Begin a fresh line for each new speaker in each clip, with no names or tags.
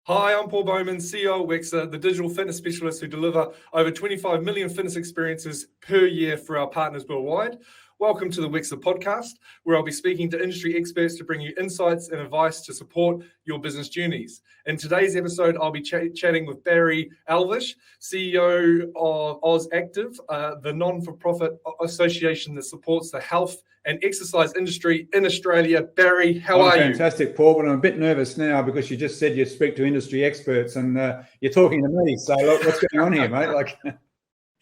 Hi, I'm Paul Bowman, CEO of Wexer, the digital fitness specialist who deliver over 25 million fitness experiences per year for our partners worldwide. Welcome to the Wexer podcast, where I'll be speaking to industry experts to bring you insights and advice to support your business journeys. In today's episode, I'll be chatting with Barrie Elvish, CEO of AUSactive, the non-for-profit association that supports the health and exercise industry in Australia. Barrie, how are you?
Fantastic, Paul, but I'm a bit nervous now because you just said you speak to industry experts and you're talking to me. So look, what's going on here, mate?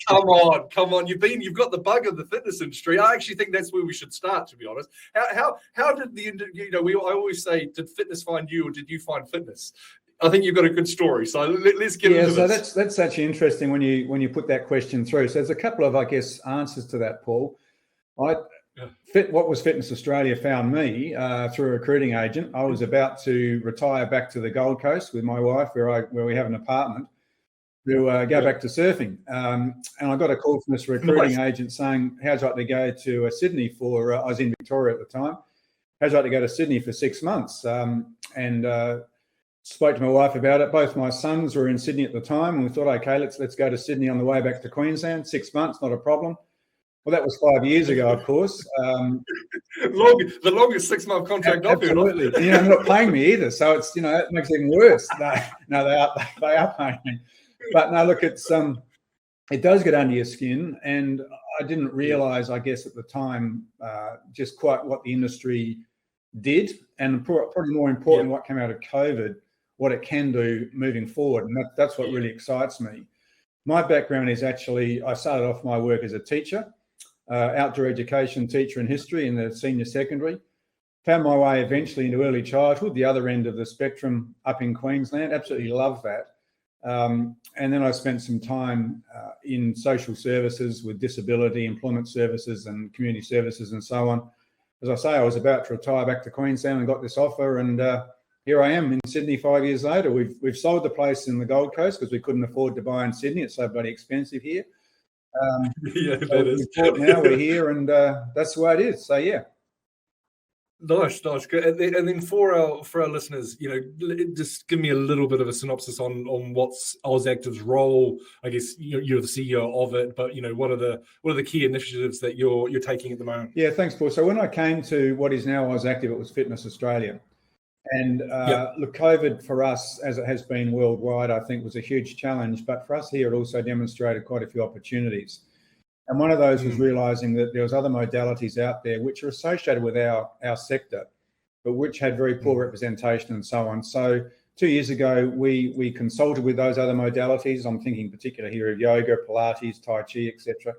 Come on. You've got the bug of the fitness industry. I actually think that's where we should start, to be honest. How did I always say, did fitness find you or did you find fitness? I think you've got a good story. So let's get into this.
So that's actually interesting when you put that question through. So there's a couple of, answers to that, Paul. What was Fitness Australia found me through a recruiting agent. I was about to retire back to the Gold Coast with my wife, where we have an apartment, to go back to surfing. And I got a call from this recruiting agent saying, how'd you like to go to Sydney for, I was in Victoria at the time, how'd you like to go to Sydney for 6 months? And spoke to my wife about it. Both my sons were in Sydney at the time, and we thought, okay, let's go to Sydney on the way back to Queensland. 6 months, not a problem. Well, that was 5 years ago, of course.
The longest 6-month contract I've heard of.
Absolutely. They're not paying me either, so it's it makes it even worse. They are paying me. But no, look, it does get under your skin, and I didn't realise, I guess, at the time, just quite what the industry did, and probably more important, what came out of COVID, what it can do moving forward, and that's what really excites me. My background is actually, I started off my work as a teacher. Outdoor education teacher in history in the senior secondary. Found my way eventually into early childhood, the other end of the spectrum up in Queensland. Absolutely love that. And then I spent some time in social services with disability, employment services and community services and so on. As I say, I was about to retire back to Queensland and got this offer, and here I am in Sydney 5 years later. We've sold the place in the Gold Coast because we couldn't afford to buy in Sydney. It's so bloody expensive here. Now we're here, and that's the way it is. So yeah.
Nice, good. And then for our listeners, just give me a little bit of a synopsis on what's AUSactive's role. I guess you're the CEO of it, but what are the key initiatives that you're taking at the moment?
Yeah, thanks, Paul. So when I came to what is now AUSactive, it was Fitness Australia. And look, COVID for us, as it has been worldwide, I think was a huge challenge. But for us here, it also demonstrated quite a few opportunities. And one of those was realising that there was other modalities out there which are associated with our sector, but which had very poor representation and so on. So 2 years ago, we consulted with those other modalities. I'm thinking particularly here of yoga, Pilates, Tai Chi, etc.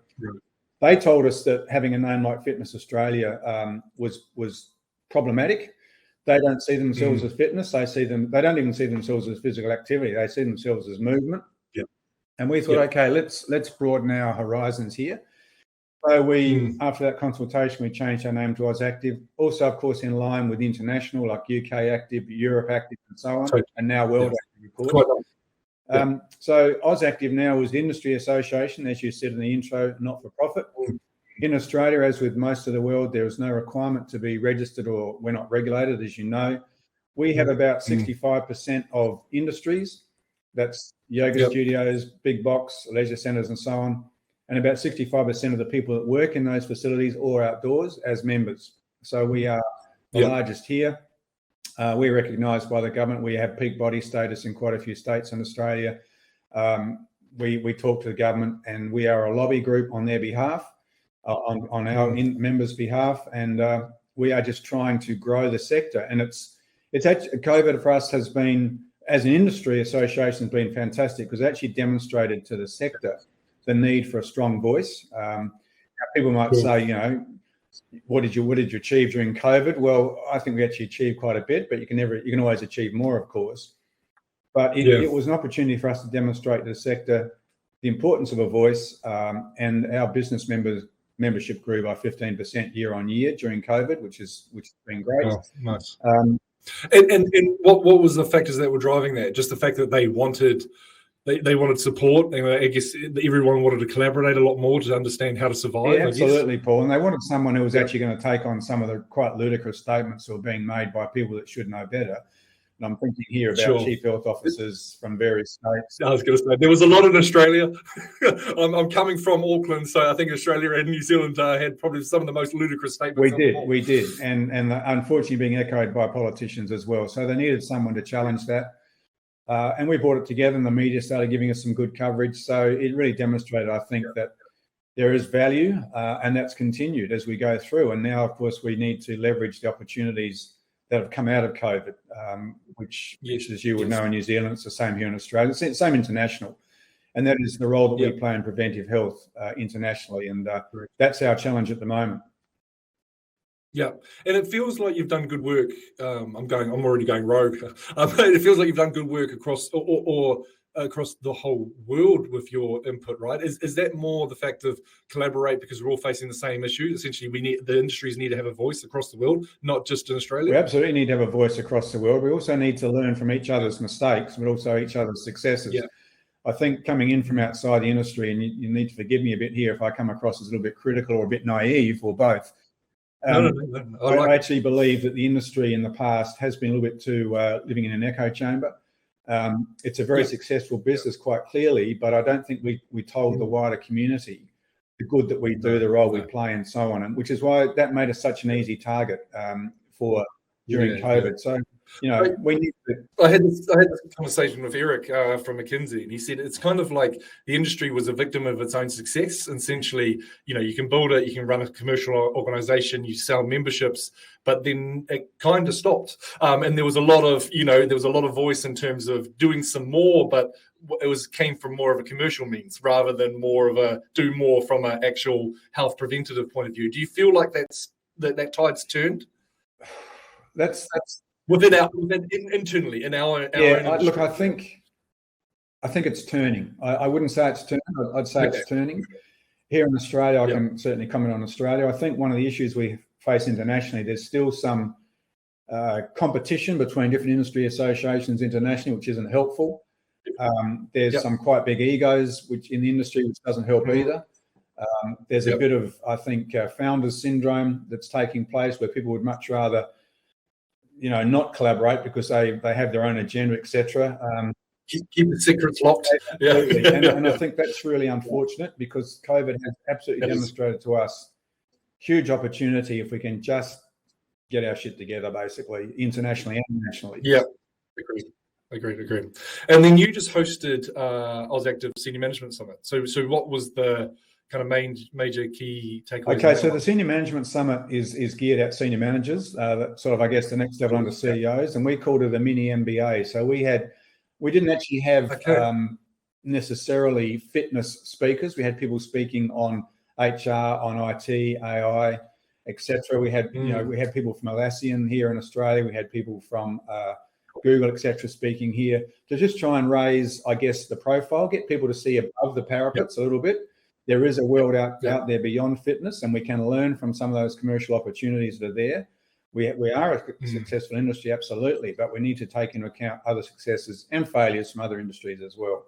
They told us that having a name like Fitness Australia was problematic. They don't see themselves as fitness. They don't even see themselves as physical activity. They see themselves as movement. And we thought, okay, let's broaden our horizons here. So after that consultation, we changed our name to AUSactive. Also, of course, in line with international, like UK Active, Europe Active, and so on, and now World Active, of course. So AUSactive now is the industry association, as you said in the intro, not for profit. In Australia, as with most of the world, there is no requirement to be registered, or we're not regulated, as you know. We have about 65% of industries. That's yoga studios, big box, leisure centres and so on. And about 65% of the people that work in those facilities or outdoors as members. So we are the largest here. We're recognised by the government. We have peak body status in quite a few states in Australia. We talk to the government, and we are a lobby group on their behalf. On our members' behalf, and we are just trying to grow the sector. And it's actually, COVID for us has been, as an industry association, has been fantastic because it actually demonstrated to the sector the need for a strong voice. People might say, what did you achieve during COVID? Well, I think we actually achieved quite a bit, but you can always achieve more, of course. But it was an opportunity for us to demonstrate to the sector the importance of a voice, and our business membership grew by 15% year on year during COVID, which has been great.
Oh, nice. And what was the factors that were driving that? Just the fact that they wanted support. And I guess everyone wanted to collaborate a lot more to understand how to survive.
Yeah, absolutely, Paul. And they wanted someone who was actually going to take on some of the quite ludicrous statements that were being made by people that should know better. And I'm thinking here about
Sure.
chief health officers from various states.
I was going to say there was a lot in Australia. I'm coming from Auckland, so I think Australia and New Zealand had probably some of the most ludicrous statements.
We did, and unfortunately being echoed by politicians as well. So they needed someone to challenge that, and we brought it together, and the media started giving us some good coverage. So it really demonstrated, I think, that there is value, and that's continued as we go through. And now, of course, we need to leverage the opportunities that have come out of COVID, which, as you would know, in New Zealand, it's the same here in Australia, it's the same international. And that is the role that we play in preventive health internationally. And that's our challenge at the moment.
Yeah, and it feels like you've done good work. I'm already going rogue. It feels like you've done good work across or across the whole world with your input, right? Is that more the fact of collaborate because we're all facing the same issue? Essentially, the industries need to have a voice across the world, not just in Australia.
We absolutely need to have a voice across the world. We also need to learn from each other's mistakes, but also each other's successes. Yeah. I think coming in from outside the industry, and you need to forgive me a bit here if I come across as a little bit critical or a bit naive or both.
No.
I actually believe that the industry in the past has been a little bit too living in an echo chamber. It's a very successful business, quite clearly, but I don't think we told the wider community the good that we do, the role we play, and so on, and which is why that made us such an easy target for during COVID. Yeah. So, we need to.
I had this conversation with Eric from McKinsey, and he said it's kind of like the industry was a victim of its own success. Essentially, you can build it, you can run a commercial organization, you sell memberships, but then it kind of stopped. And there was a lot of voice in terms of doing some more, but it came from more of a commercial means rather than more of a do more from an actual health preventative point of view. Do you feel like that tide's turned?
That's
internally in our
look, I think it's turning. I wouldn't say it's turned. I'd say it's turning. Here in Australia, I can certainly comment on Australia. I think one of the issues we face internationally, there's still some competition between different industry associations internationally, which isn't helpful. There's some quite big egos which in the industry, which doesn't help either. There's a bit of, I think, founders syndrome that's taking place where people would much rather not collaborate because they have their own agenda, etc.
Keep the secrets locked.
Absolutely. And I think that's really unfortunate because COVID has absolutely demonstrated to us huge opportunity if we can just get our shit together, basically, internationally and nationally.
Yeah, agreed. And then you just hosted AUSactive Senior Management Summit. So what was the kind of major key takeaways?
Okay, so the Senior Management Summit is geared at senior managers, sort of, I guess, the next level under CEOs, and we called it a mini MBA. So we didn't actually have necessarily fitness speakers. We had people speaking on HR, on IT, AI, etc. We had we had people from Atlassian here in Australia. We had people from Google, etc., speaking here to just try and raise, I guess, the profile, get people to see above the parapets a little bit. There is a world out there beyond fitness, and we can learn from some of those commercial opportunities that are there. We are a successful industry, absolutely, but we need to take into account other successes and failures from other industries as well.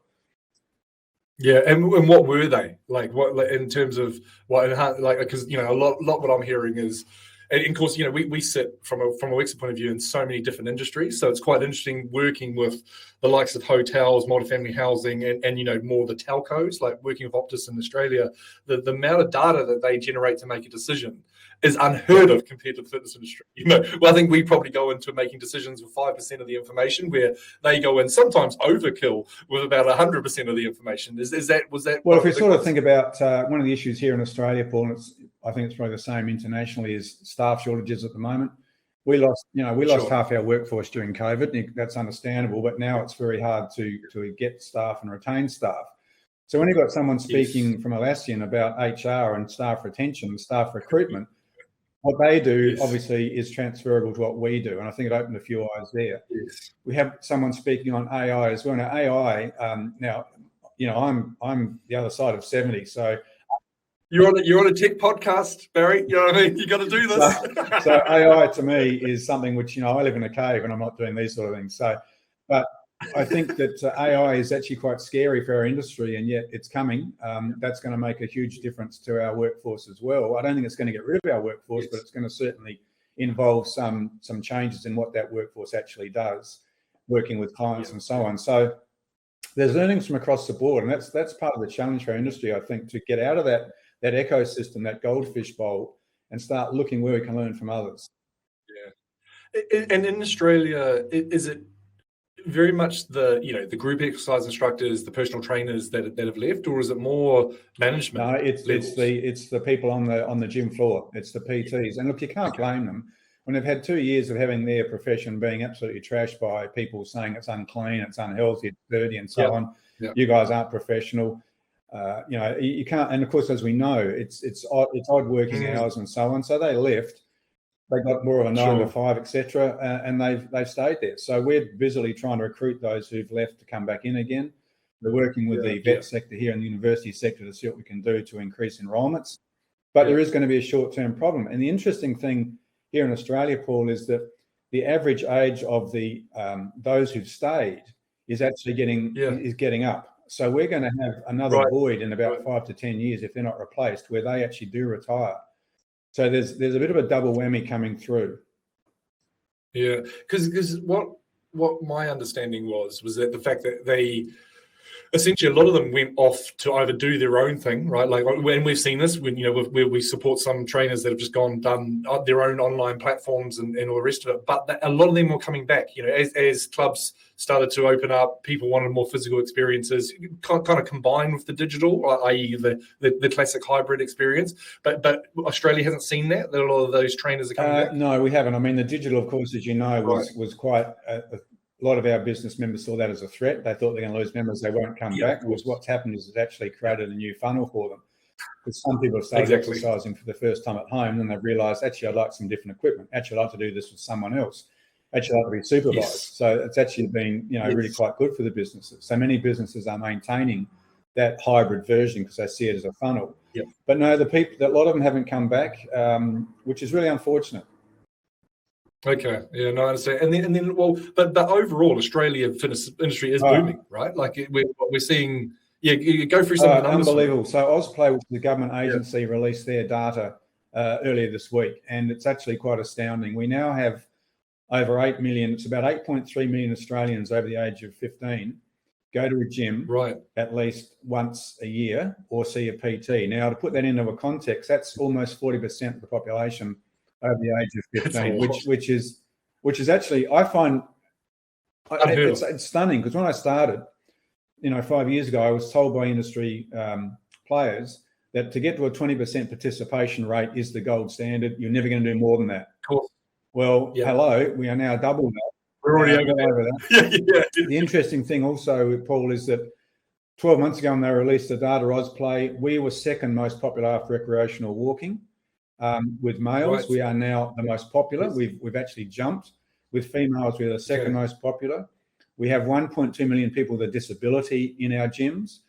Yeah, and what were they like? What in terms of what? Like, because a lot what I'm hearing is, and of course, we sit from a Wexer point of view in so many different industries, so it's quite interesting working with the likes of hotels, multifamily housing, and more the telcos, like working with Optus in Australia. The amount of data that they generate to make a decision is unheard of compared to the fitness industry. I think we probably go into making decisions with 5% of the information, where they go in sometimes overkill with about 100% of the information. Was that?
Well, if we sort of think about one of the issues here in Australia, Paul, and I think it's probably the same internationally, is staff shortages at the moment. We lost half our workforce during COVID. That's understandable, but now it's very hard to get staff and retain staff. So when you've got someone speaking from Atlassian about HR and staff retention, staff recruitment, what they do obviously is transferable to what we do, and I think it opened a few eyes there.
Yes.
We have someone speaking on AI as well. Now AI, I'm the other side of 70, so
you're on a tech podcast, Barry. You know what I mean? You got to do this.
So AI to me is something which I live in a cave and I'm not doing these sort of things. So, but I think that AI is actually quite scary for our industry, and yet it's coming. That's going to make a huge difference to our workforce as well. I don't think it's going to get rid of our workforce, but it's going to certainly involve some changes in what that workforce actually does. working with clients and so on. So there's learnings from across the board, and that's part of the challenge for our industry, I think, to get out of that ecosystem, that goldfish bowl, and start looking where we can learn from others.
Yeah. And in Australia, is it very much the group exercise instructors, the personal trainers that have left, or is it more management?
No, it's the people on the gym floor. It's the PTs, and look, you can't blame them when they've had 2 years of having their profession being absolutely trashed by people saying it's unclean, it's unhealthy, it's dirty, and so on. Yep. You guys aren't professional. You can't. And of course, as we know, it's odd working hours and so on. So they left. They got more of a 9 to 5, etc., and they've stayed there. So we're busily trying to recruit those who've left to come back in again. We're working with the vet sector here and the university sector to see what we can do to increase enrolments. But there is going to be a short-term problem. And the interesting thing here in Australia, Paul, is that the average age of the those who've stayed is actually getting up. So we're going to have another void in about 5 to 10 years if they're not replaced, where they actually do retire. So there's a bit of a double whammy coming through.
Yeah, because what my understanding was that the fact that they essentially, a lot of them went off to either do their own thing, right? Like when we've seen this, when where we support some trainers that have just done their own online platforms and all the rest of it. But a lot of them were coming back. As clubs started to open up, people wanted more physical experiences, kind of combined with the digital, i.e. the classic hybrid experience. But Australia hasn't seen that. That a lot of those trainers are coming back.
No, we haven't. I mean, the digital, of course, as you know, was quite. A lot of our business members saw that as a threat. They thought they're going to lose members, they won't come back. Because what's happened is it's actually created a new funnel for them. Because some people have started exercising for the first time at home, and they've realised, actually, I'd like some different equipment. Actually, I'd like to do this with someone else. Actually, I'd like to be supervised. Yes. So it's actually been, really quite good for the businesses. So many businesses are maintaining that hybrid version because they see it as a funnel.
Yep.
But no, a lot of them haven't come back, which is really unfortunate.
Okay, yeah, no, I understand. And then, but overall, Australia fitness industry is booming, right? Like we're seeing. Yeah, you go through some numbers.
Unbelievable. So AusPlay, which is the government agency, released their data earlier this week, and it's actually quite astounding. We now have over 8 million. It's about 8.3 million Australians over the age of 15 go to a gym at least once a year or see a PT. Now, to put that into a context, that's almost 40% of the population over the age of 15, which is actually, I find it's stunning, because when I started, 5 years ago, I was told by industry players that to get to a 20% participation rate is the gold standard. You're never going to do more than that.
Cool.
Well, hello, we are now double that.
We're already over that.
The interesting thing also, Paul, is that 12 months ago when they released the data, AusPlay, we were second most popular after recreational walking. With males, we are now the most popular. We've actually jumped. With females, we're the second most popular. We have 1.2 million people with a disability in our gyms.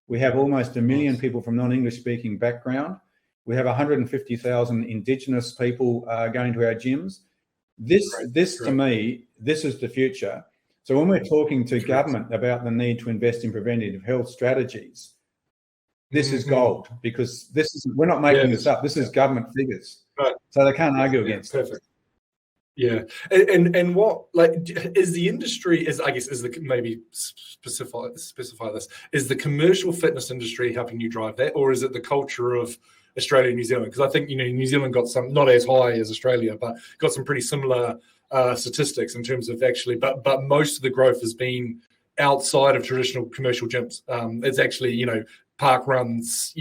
We have almost 1 million people from non-English speaking background. We have 150,000 Indigenous people going to our gyms. This to me, this is the future. So when we're talking to government about the need to invest in preventative health strategies, this is gold, because we're not making this up. This is government figures, so they can't argue against it.
Perfect. Yeah, and what is the industry? Maybe specify this. Is the commercial fitness industry helping you drive that, or is it the culture of Australia and New Zealand? Because I think New Zealand got some, not as high as Australia, but got some pretty similar statistics in terms of actually. But most of the growth has been outside of traditional commercial gyms. It's actually park runs,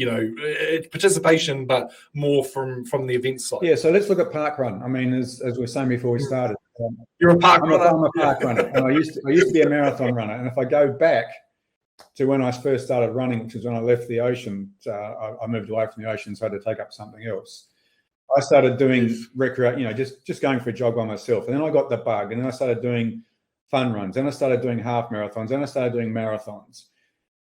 participation, but more from the event side.
Yeah, so let's look at park run. I mean, as we were saying before we started,
you're a park runner.
I'm a park runner, and I used to be a marathon runner. And if I go back to when I first started running, which was when I left the ocean, I moved away from the ocean, so I had to take up something else. I started doing just going for a jog by myself, and then I got the bug, and then I started doing fun runs, then I started doing half marathons, then I started doing marathons.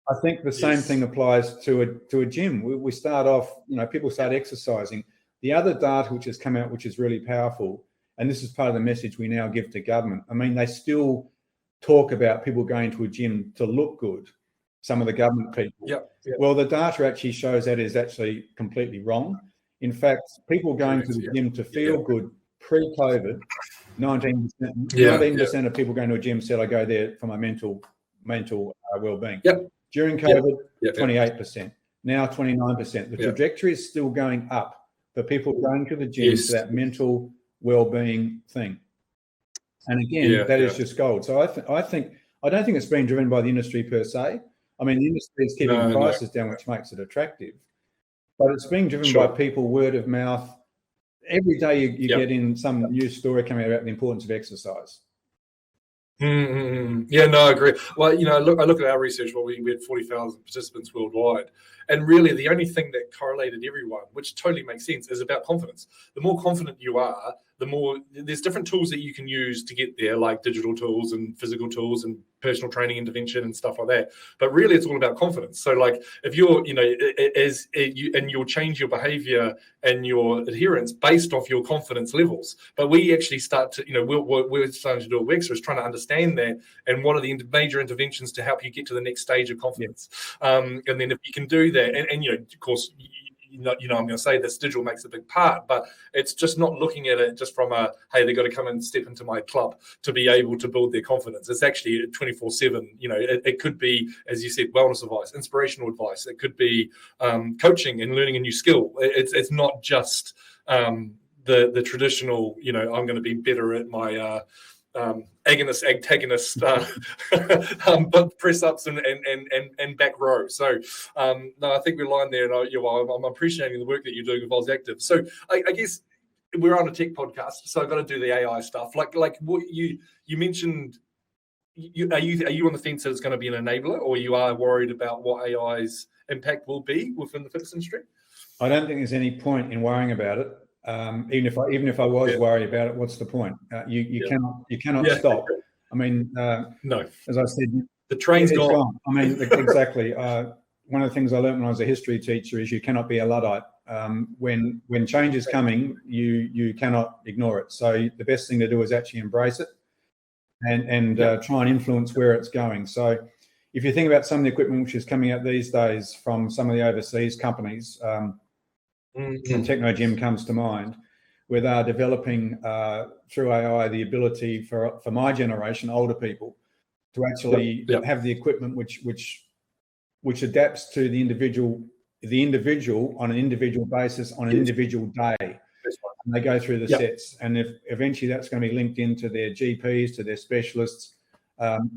I think the same thing applies to a gym. We start off, people start exercising. The other data which has come out, which is really powerful, and this is part of the message we now give to government. I mean, they still talk about people going to a gym to look good, some of the government people.
Yep.
Well, the data actually shows that is actually completely wrong. In fact, people going to the gym to feel good pre-COVID, 19% of people going to a gym said I go there for my mental well-being. During COVID, 28%. Now 29%. The trajectory is still going up for people going to the gym for that mental well-being thing. And again, that is just gold. So I don't think it's been driven by the industry per se. I mean, the industry is keeping prices down, which makes it attractive. But it's being driven by people, word of mouth. Every day you get in some news story coming about the importance of exercise.
Yeah, no, I agree. Well, I look at our research. Well, we had 40,000 participants worldwide, and really the only thing that correlated everyone, which totally makes sense, is about confidence. The more confident you are, the more there's different tools that you can use to get there, like digital tools and physical tools and personal training intervention and stuff like that. But really, it's all about confidence. So, like, if you're, and you'll change your behavior and your adherence based off your confidence levels. But we actually start to, we're starting to do at Wexer is trying to understand that and what are the major interventions to help you get to the next stage of confidence. And then if you can do that, and of course, I'm going to say this, digital makes a big part, but it's just not looking at it just from hey, they've got to come and step into my club to be able to build their confidence. It's actually 24/7. It could be, as you said, wellness advice, inspirational advice. It could be coaching and learning a new skill. It's not just the traditional, I'm going to be better at my agonist, antagonist, but press ups and back row. So no, I think we're aligned there, and I'm appreciating the work that you're doing with AUSactive. So I guess we're on a tech podcast, so I've got to do the AI stuff. Like what you mentioned. Are you on the fence that it's going to be an enabler, or you are worried about what AI's impact will be within the fitness industry?
I don't think there's any point in worrying about it. Even if I was worried about it, what's the point? You cannot stop. I mean,
no.
As I said,
the train's gone.
I mean, exactly. One of the things I learned when I was a history teacher is you cannot be a Luddite. When change is coming, you cannot ignore it. So the best thing to do is actually embrace it and try and influence where it's going. So if you think about some of the equipment which is coming out these days from some of the overseas companies, and Technogym comes to mind, where they're developing through AI the ability for my generation, older people, to actually have the equipment which adapts to the individual on an individual basis on an individual day. And they go through the sets, and if eventually that's going to be linked into their GPs, to their specialists,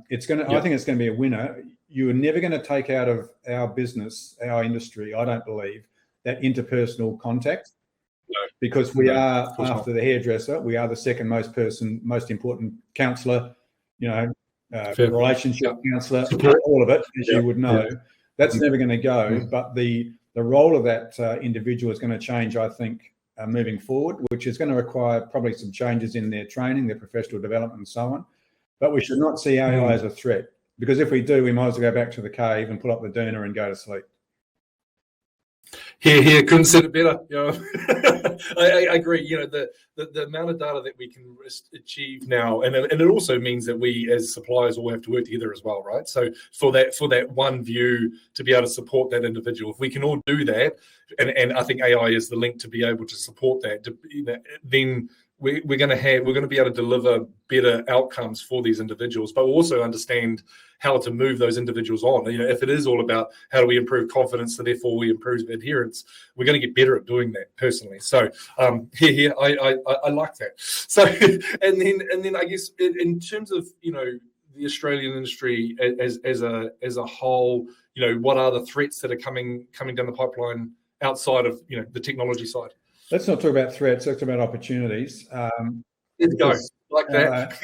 it's going to. I think it's going to be a winner. You are never going to take out of our business, our industry, I don't believe, that interpersonal contact, because we are, after the hairdresser, we are the second most important counsellor, relationship counsellor, all of it, as you would know. That's never going to go, but the role of that individual is going to change, I think, moving forward, which is going to require probably some changes in their training, their professional development and so on. But we should not see AI as a threat, because if we do, we might as well go back to the cave and pull up the doona and go to sleep.
Here, couldn't said it better. I agree. The amount of data that we can achieve now, and it also means that we as suppliers all have to work together as well, right? So for that one view to be able to support that individual, if we can all do that, and I think AI is the link to be able to support that, then we're going to be able to deliver better outcomes for these individuals, but also understand how to move those individuals on. If it is all about how do we improve confidence, so therefore we improve adherence, we're going to get better at doing that personally. So I like that. So and then I guess in terms of the Australian industry as a whole, what are the threats that are coming down the pipeline outside of the technology side?
Let's not talk about threats. Let's talk about opportunities.
Let's go like that.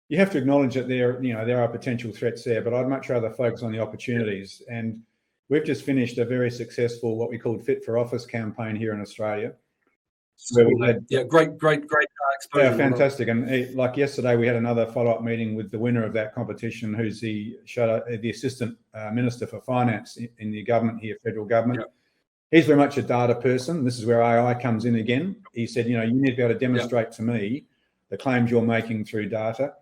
You have to acknowledge that there are potential threats there, but I'd much rather focus on the opportunities. And we've just finished a very successful, what we called Fit for Office campaign here in Australia.
Where we had, great exposure.
Yeah, fantastic. And like yesterday, we had another follow-up meeting with the winner of that competition, who's the Assistant Minister for Finance in the government here, federal government. Yep. He's very much a data person. This is where AI comes in again. He said, you need to be able to demonstrate to me the claims you're making through data.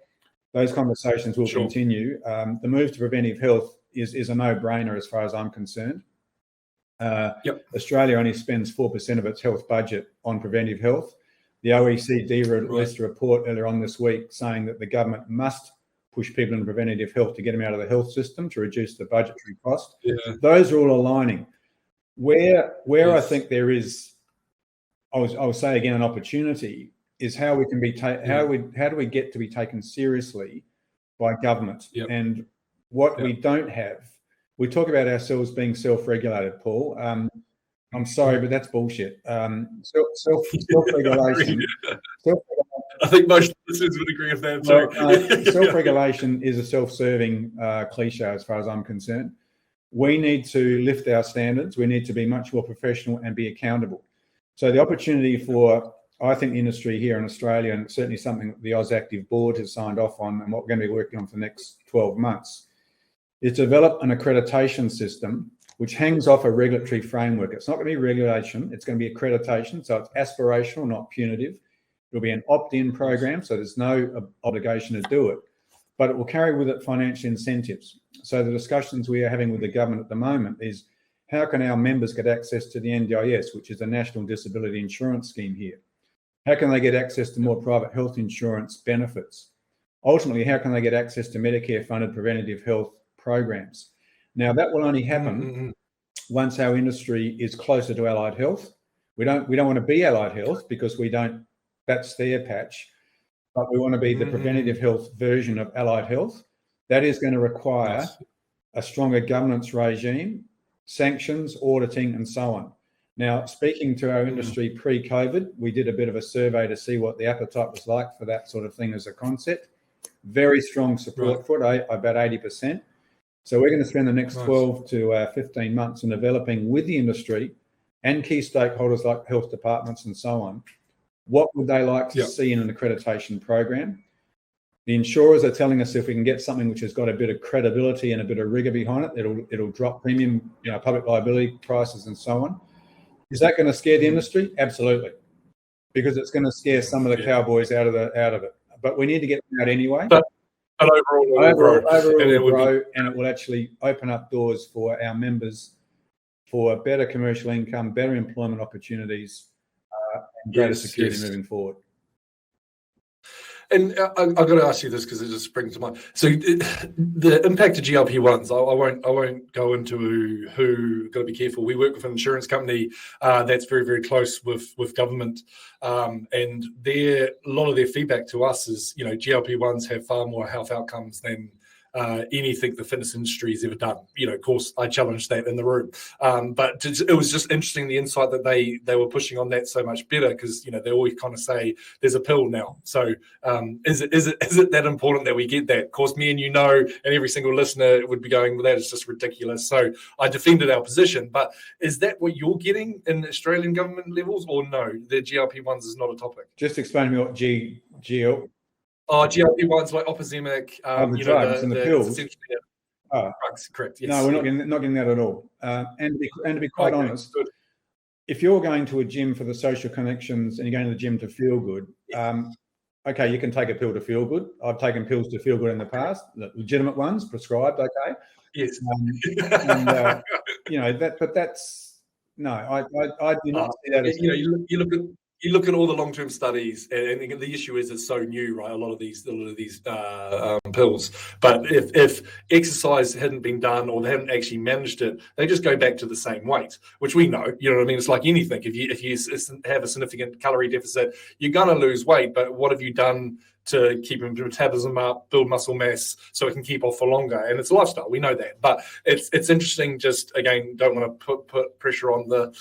Those conversations will continue. The move to preventive health is a no-brainer as far as I'm concerned. Australia only spends 4% of its health budget on preventive health. The OECD released a report earlier on this week saying that the government must push people into preventative health to get them out of the health system to reduce the budgetary cost.
Yeah.
Those are all aligning. Where I think there is, I'll say again, an opportunity is how we can be how do we get to be taken seriously by government? And what we don't have, we talk about ourselves being self-regulated, Paul. I'm sorry, but that's bullshit. Self-regulation.
I think most listeners would agree with that too.
Self-regulation is a self-serving cliche as far as I'm concerned. We need to lift our standards. We need to be much more professional and be accountable. So the opportunity for, I think, the industry here in Australia, and certainly something that the AUSactive board has signed off on and what we're going to be working on for the next 12 months, is develop an accreditation system which hangs off a regulatory framework. It's not going to be regulation, it's going to be accreditation. So it's aspirational, not punitive. It'll be an opt-in program, so there's no obligation to do it, but it will carry with it financial incentives. So the discussions we are having with the government at the moment is how can our members get access to the NDIS, which is the National Disability Insurance Scheme here? How can they get access to more private health insurance benefits? Ultimately, how can they get access to Medicare-funded preventative health programs? Now, that will only happen once our industry is closer to allied health. We don't want to be allied health because we don't, that's their patch, but we want to be the preventative health version of allied health. That is going to require a stronger governance regime, sanctions, auditing, and so on. Now, speaking to our industry pre-COVID, we did a bit of a survey to see what the appetite was like for that sort of thing as a concept. Very strong support for it, about 80%. So we're going to spend the next 12 to 15 months in developing with the industry and key stakeholders like health departments and so on, what would they like to see in an accreditation program? The insurers are telling us if we can get something which has got a bit of credibility and a bit of rigor behind it, it'll drop premium, public liability prices and so on. Is that going to scare the industry? Absolutely, because it's going to scare some of the cowboys out of it. But we need to get them out anyway. But overall it will grow, and it will actually open up doors for our members for better commercial income, better employment opportunities, and greater security moving forward.
And I've got to ask you this because it just springs to mind. So the impact of GLP-1s, I won't go into who. Got to be careful. We work with an insurance company that's very, very close with government, and a lot of their feedback to us is, GLP-1s have far more health outcomes than anything the fitness industry has ever done. Of course, I challenged that in the room, but it was just interesting the insight that they were pushing on that so much better because they always kind of say there's a pill now. So is it that important that we get that? Of course, me and and every single listener would be going, well, that is just ridiculous. So I defended our position, but is that what you're getting in Australian government levels, or no? The GLP-1s is not a topic.
Just explain to me what GL.
GLP-1s like Opozemic,
the drugs and the pills.
Drugs, correct. Yes.
No, we're not getting that at all. And to be quite honest, if you're going to a gym for the social connections and you're going to the gym to feel good, okay, you can take a pill to feel good. I've taken pills to feel good in the past, legitimate ones, prescribed. Okay.
Yes.
But that's no. I do not see that as
you look at all the long-term studies, and the issue is it's so new, right? A lot of these pills. But if exercise hadn't been done or they hadn't actually managed it, they just go back to the same weight, which we know. You know what I mean? It's like anything. If you have a significant calorie deficit, you're gonna lose weight. But what have you done to keep your metabolism up, build muscle mass, so it can keep off for longer? And it's a lifestyle. We know that. But it's interesting. Just again, don't want to put pressure on the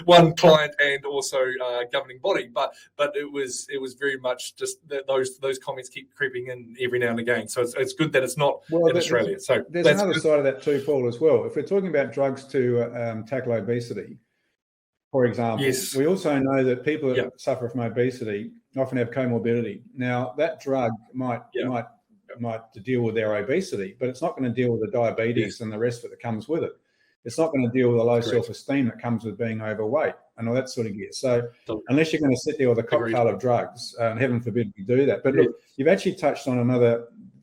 one client and also governing body. But it was very much just that those comments keep creeping in every now and again. So it's good that it's not in Australia. So
there's another side of that too, Paul, as well. If we're talking about drugs to tackle obesity, for example, we also know that people that suffer from obesity often have comorbidity. Now, that drug might deal with their obesity, but it's not going to deal with the diabetes and the rest of it that comes with it. It's not going to deal with the low self-esteem that comes with being overweight and all that sort of gear. So unless you're going to sit there with a cocktail of drugs, and heaven forbid you do that. But look, you've actually touched on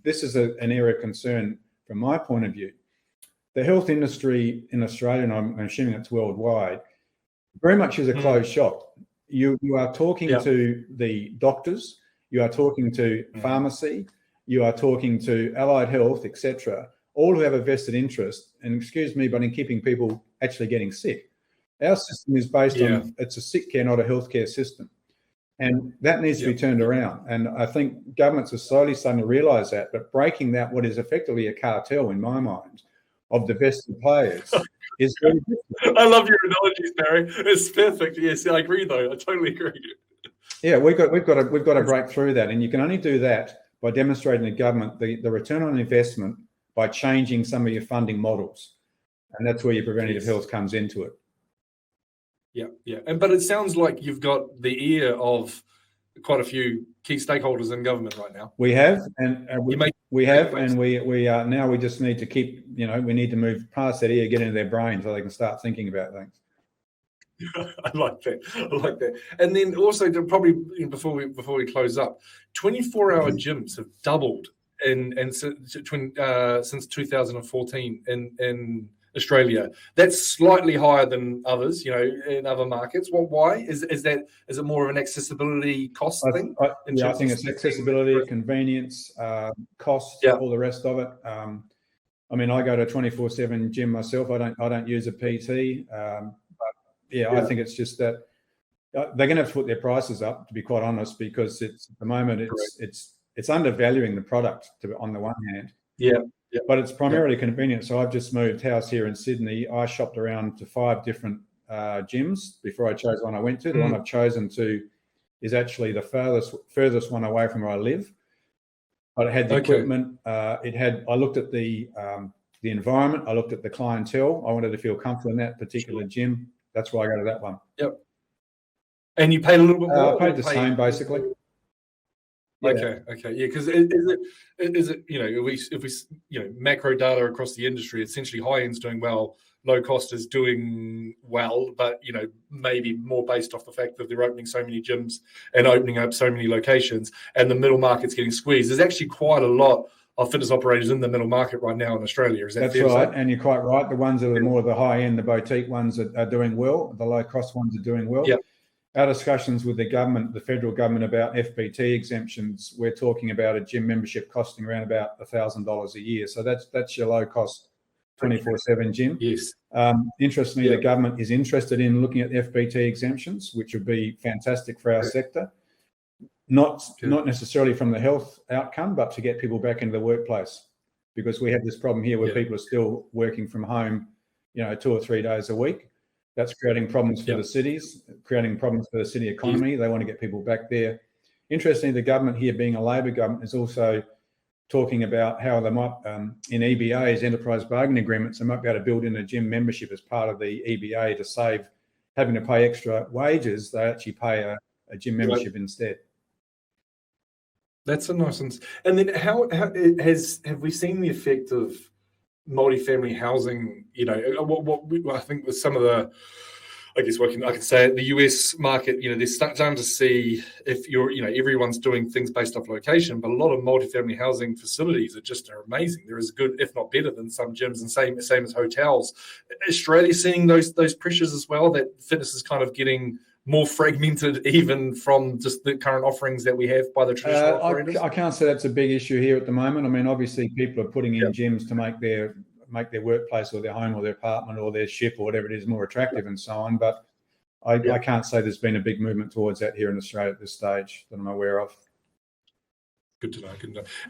this is an area of concern from my point of view. The health industry in Australia, and I'm assuming it's worldwide, very much is a closed shop. you are talking to the doctors, you are talking to pharmacy, you are talking to allied health, etc., all who have a vested interest, and excuse me, but in keeping people actually getting sick. Our system is based on, it's a sick care, not a healthcare system. And that needs to be turned around. And I think governments are slowly starting to realise that, but breaking that, what is effectively a cartel in my mind, of the vested players is very difficult.
I love your analogies, Barry. It's perfect. Yes, I agree though. I totally agree.
Yeah, we've got to break through that. And you can only do that by demonstrating to government the return on investment by changing some of your funding models. And that's where your preventative health comes into it.
Yeah. But it sounds like you've got the ear of quite a few key stakeholders in government right now.
We have, and we are now. We just need to keep, we need to move past that ear, get into their brain so they can start thinking about things.
I like that. And then also, probably before we close up, 24-hour gyms have doubled since 2014 in Australia. That's slightly higher than others, in other markets. Well, why? Is it more of an accessibility cost thing?
I think it's accessibility, convenience, cost, all the rest of it. I go to a 24/7 gym myself. I don't use a PT, I think it's just that they're going to have to put their prices up, to be quite honest, because at the moment it's undervaluing the product on the one hand. But it's primarily convenient. So I've just moved house here in Sydney. I shopped around to 5 different gyms before I chose one I went to. The one I've chosen to is actually the furthest one away from where I live. But it had the equipment. I looked at the environment. I looked at the clientele. I wanted to feel comfortable in that particular gym. That's why I go to that one.
Yep. And you paid a little bit more?
I paid the same, basically.
Okay. Yeah, because is it if we macro data across the industry, essentially high end's doing well, low cost is doing well, but maybe more based off the fact that they're opening so many gyms and opening up so many locations, and the middle market's getting squeezed. There's actually quite a lot of fitness operators in the middle market right now in Australia. Is that
That's
fair
right, and you're quite right. The ones that are more the high end, the boutique ones are doing well. The low cost ones are doing well.
Yep.
Our discussions with the government, the federal government, about FBT exemptions, we're talking about a gym membership costing around about $1,000 a year. So that's your low cost 24/7 gym.
Yes.
Interestingly, the government is interested in looking at FBT exemptions, which would be fantastic for our sector. Not necessarily from the health outcome, but to get people back into the workplace, because we have this problem here where people are still working from home, 2 or 3 days a week. That's creating problems for the cities, creating problems for the city economy. They want to get people back there. Interestingly, the government here, being a Labor government, is also talking about how they might, in EBAs, enterprise bargaining agreements, they might be able to build in a gym membership as part of the EBA to save having to pay extra wages. They actually pay a gym membership instead.
That's a nice one. And then have we seen the effect of multifamily housing? What I think with some of the, I can say it, the US market, they're starting to see if everyone's doing things based off location, but a lot of multifamily housing facilities are amazing. They're as good, if not better, than some gyms, and same as hotels. Australia seeing those pressures as well, that fitness is kind of getting more fragmented even from just the current offerings that we have by the traditional operators?
I can't say that's a big issue here at the moment. Obviously people are putting in gyms to make their workplace or their home or their apartment or their ship or whatever it is more attractive and so on. But I can't say there's been a big movement towards that here in Australia at this stage that I'm aware of.
Good to know.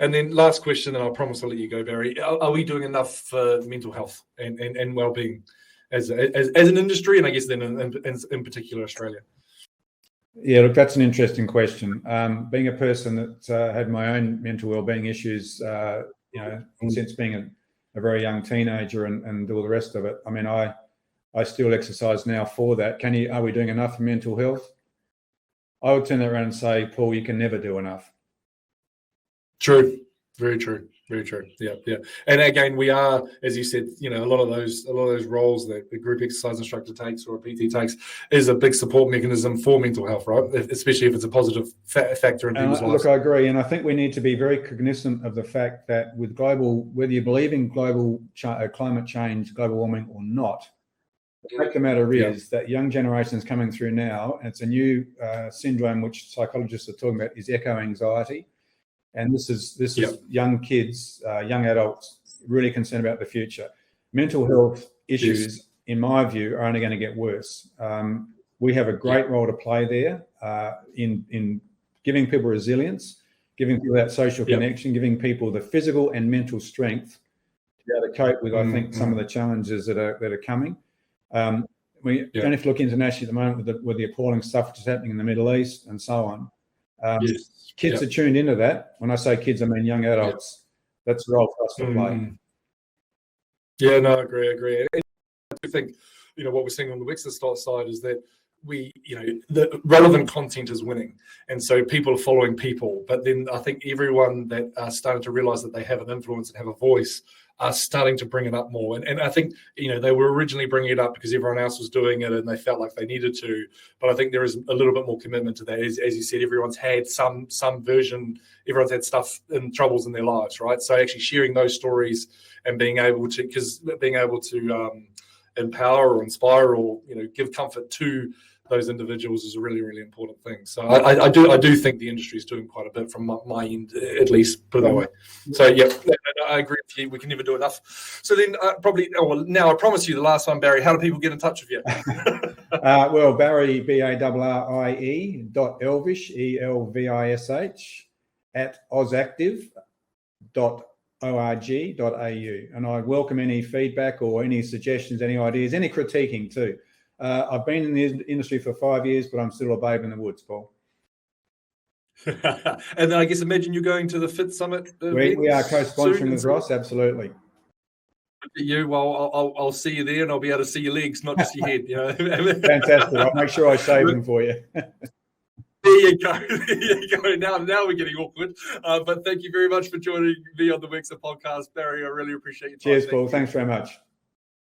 And then last question, and I promise I'll let you go, Barry. Are we doing enough for mental health and well-being as an industry, and I guess then in particular Australia?
Yeah, look, that's an interesting question. Being a person that had my own mental well-being issues, since being a very young teenager and all the rest of it, I still exercise now for that. Are we doing enough for mental health? I would turn that around and say, Paul, you can never do enough. True.
Very true. Very true. Yeah. And again, we are, as you said, a lot of those roles that the group exercise instructor takes or a PT takes is a big support mechanism for mental health, right? Especially if it's a positive factor in people's lives.
Look, I agree, and I think we need to be very cognizant of the fact that with whether you believe in global climate change, global warming or not, The fact of the matter is that young generations coming through now, and it's a new syndrome which psychologists are talking about, is eco-anxiety. And this is young kids, young adults really concerned about the future. Mental health issues, in my view, are only going to get worse. We have a great role to play there in giving people resilience, giving people that social connection, giving people the physical and mental strength to be able to cope with, I think, some of the challenges that are coming. We don't have to look internationally at the moment with the appalling stuff which is happening in the Middle East and so on. Kids are tuned into that. When I say kids, I mean young adults. That's the role for us to play.
Yeah, no, I agree. I do think, what we're seeing on the Wexer side is that the relevant content is winning. And so people are following people. But then I think everyone that are starting to realize that they have an influence and have a voice are starting to bring it up more. And I think, they were originally bringing it up because everyone else was doing it and they felt like they needed to. But I think there is a little bit more commitment to that. As you said, everyone's had some version, everyone's had stuff and troubles in their lives, right? So actually sharing those stories and being able to empower or inspire or give comfort to those individuals is a really, really important thing. So I do think the industry is doing quite a bit from my end, at least, put it that way. So I agree with you. We can never do enough. So then now I promise you the last one, Barrie. How do people get in touch with you?
Well, Barrie, BARRIE .Elvish, ELVISH @AUSactive.org.au, and I welcome any feedback or any suggestions, any ideas, any critiquing too. I've been in the industry for 5 years, but I'm still a babe in the woods, Paul.
And then I guess imagine you're going to the Fit Summit.
We are co-sponsoring with Ross, absolutely.
Well, I'll see you there, and I'll be able to see your legs, not just your head.
Fantastic. I'll make sure I shave them for you.
There you go. Now we're getting awkward. But thank you very much for joining me on the Wexer podcast, Barrie. I really appreciate your time.
Cheers, Paul. Thanks very much.